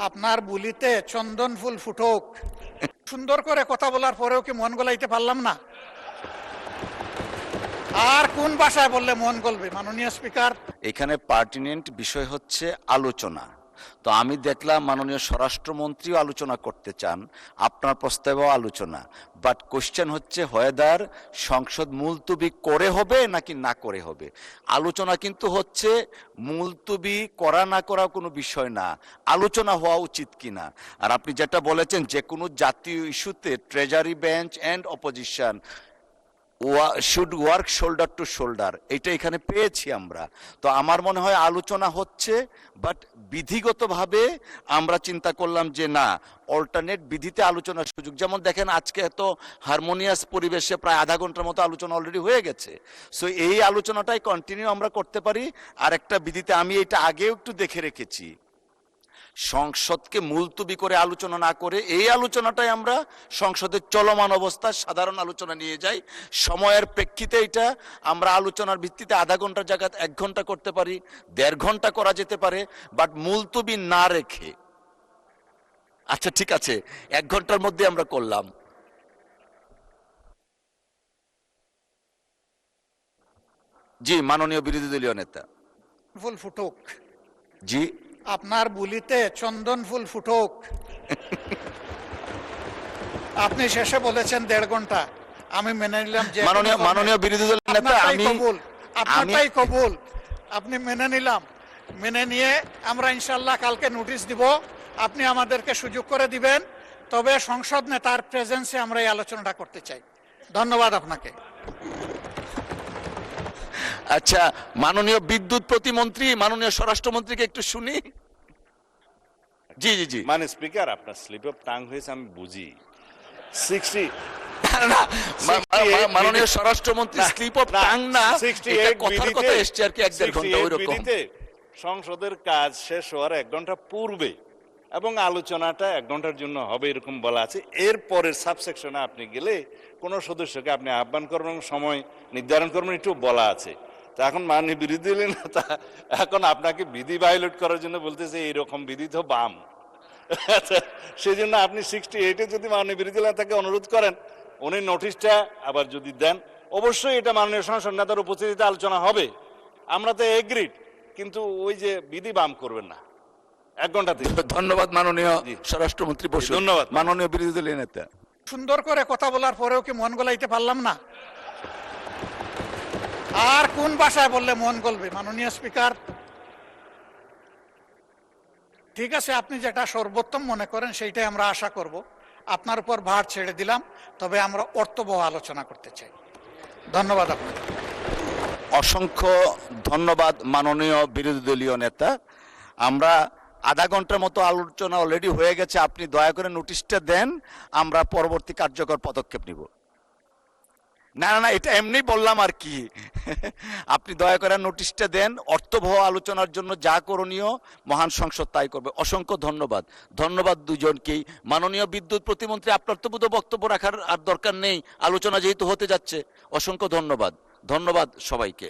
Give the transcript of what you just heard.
আপনার বুলিতে চন্দন ফুল ফুটুক। সুন্দর করে কথা বলার পরেও কি মন গলাইতে পারলাম না? আর কোন ভাষায় বললে মন গলবে মাননীয় স্পিকার? এখানে পার্টিনেন্ট বিষয় হচ্ছে আলোচনা। তো আমি দেখলাম মাননীয় স্বরাষ্ট্রমন্ত্রীও আলোচনা করতে চান, আপনার প্রস্তাবেও আলোচনা, বাট কোশ্চেন হচ্ছে হয়দার সংসদ মুলতবি করে হবে নাকি না করে হবে। আলোচনা কিন্তু হচ্ছে মুলতবি করা না করা কোনো বিষয় না, আলোচনা হওয়া উচিত কিনা। আর আপনি যেটা বলেছেন যে কোনো জাতীয় ইস্যুতে treasury bench and opposition should work shoulder two shoulder, এটা এখানে পেয়েছি আমরা। তো আমার মনে হয় আলোচনা হচ্ছে, বাট বিধিগতভাবে আমরা চিন্তা করলাম যে না, অল্টারনেট বিধিতে আলোচনার সুযোগ। যেমন দেখেন আজকে এত হারমোনিয়াস পরিবেশে প্রায় আধা ঘন্টার মতো আলোচনা অলরেডি হয়ে গেছে। সো এই আলোচনাটাই কন্টিনিউ আমরা করতে পারি। আর একটা বিধিতে আমি এটা আগেও একটু দেখে রেখেছি, সংসদকে মুলতবি করে আলোচনা না করে এই আলোচনাটাই আমরা সংসদের চলমান অবস্থা সাধারণ আলোচনা নিয়ে যাই। সময়ের প্রেক্ষিতে এটা আমরা আলোচনার ভিত্তিতে আধা ঘন্টার জায়গায় 1 ঘন্টা করতে পারি, 1.5 ঘন্টা করা যেতে পারে, বাট মুলতবি না রেখে। আচ্ছা ঠিক আছে, 1 ঘন্টার মধ্যে আমরা করলাম। জি মাননীয় বিরোধী দলীয় নেতা। ফুল ফুটুক। জি, আপনার বুলিতে চন্দন ফুল ফুটুক। আপনি শেষে বলেছেন 1.5 ঘন্টা, আমি মেনে নিলাম যে মাননীয় বিরোধী দলীয় নেতা, আপনারটাই কবুল, আপনি মেনে নিলাম। মেনে নিয়ে আমরা ইনশাল্লাহ কালকে নোটিশ দিব, আপনি আমাদেরকে সুযোগ করে দিবেন। তবে সংসদ নেতার প্রেজেন্সে আমরা এই আলোচনাটা করতে চাই। ধন্যবাদ আপনাকে। আচ্ছা, মাননীয় বিদ্যুৎ প্রতিমন্ত্রী, মাননীয় স্বরাষ্ট্রমন্ত্রীকে একটু শুনি। জি জি জি। মানে স্পিকার, আপনার স্লিপ অফ টাং হয়েছে আমি বুঝি। 60 মাননীয় স্বরাষ্ট্রমন্ত্রী স্লিপ অফ টাং না, এটা কথার কথা এসছে আর কি, 1.5 ঘন্টা ওইরকম। সংসদের কাজ শেষ হওয়ার 1 ঘন্টা পূর্বে এবং আলোচনাটা 1 ঘন্টার জন্য হবে এরকম বলা আছে। এরপরের সাবসেকশনে আপনি গেলে কোন সদস্যকে আপনি আহ্বান করবেন, সময় নির্ধারণ করবেন, একটু বলা আছে। তা এখন মাননীয় বিরোধী দলীয় নেতা এখন আপনাকে বিধি ভায়োলেট করার জন্য বলতেছে এইরকম বিধি তো বাম। সেই জন্য আপনি 68-এ যদি মাননীয় বিরোধী দলীয় নেতাকে অনুরোধ করেন, উনি নোটিশটা আবার যদি দেন, অবশ্যই এটা মাননীয় সংসদ নেতার উপস্থিতিতে আলোচনা হবে। আমরা তো এগ্রিড, কিন্তু ওই যে বিধি বাম করবেন না 1 ঘন্টা। ধন্যবাদ মাননীয় স্বরাষ্ট্রমন্ত্রী বসু। ধন্যবাদ মাননীয় বিরোধী দলীয় নেতা। সুন্দর করে কথা বলার পরেও কি মন গলাইতে পারলাম না? আর কোন ভাষায় বললে মন গলবে মাননীয় স্পিকার? ঠিক আছে, আপনি যেটা সর্বোত্তম মনে করেন সেইটাই আমরা আশা করব। আপনার উপর ভার ছেড়ে দিলাম, তবে আমরা অর্থবহ আলোচনা করতে চাই। ধন্যবাদ আপনাকে। অসংখ্য ধন্যবাদ মাননীয় বিরোধী দলীয় নেতা। আমরা আধা ঘন্টার মতো আলোচনা অলরেডি হয়ে গেছে, আপনি দয়া করে নোটিশটা দেন, আমরা পরবর্তী কার্যকর পদক্ষেপ নিব। না না না, এটা এমনি বললাম আর কি। আপনি দয়া করে নোটিশটা দেন, অর্থবহ আলোচনার জন্য যা করণীয় মহান সংসদ তাই করবে। অসংখ্য ধন্যবাদ। ধন্যবাদ দুজনকেই। মাননীয় বিদ্যুৎ প্রতিমন্ত্রী, আপনার তো বোধহয় বক্তব্য রাখার আর দরকার নেই, আলোচনা যেহেতু হতে যাচ্ছে। অসংখ্য ধন্যবাদ। ধন্যবাদ সবাইকে।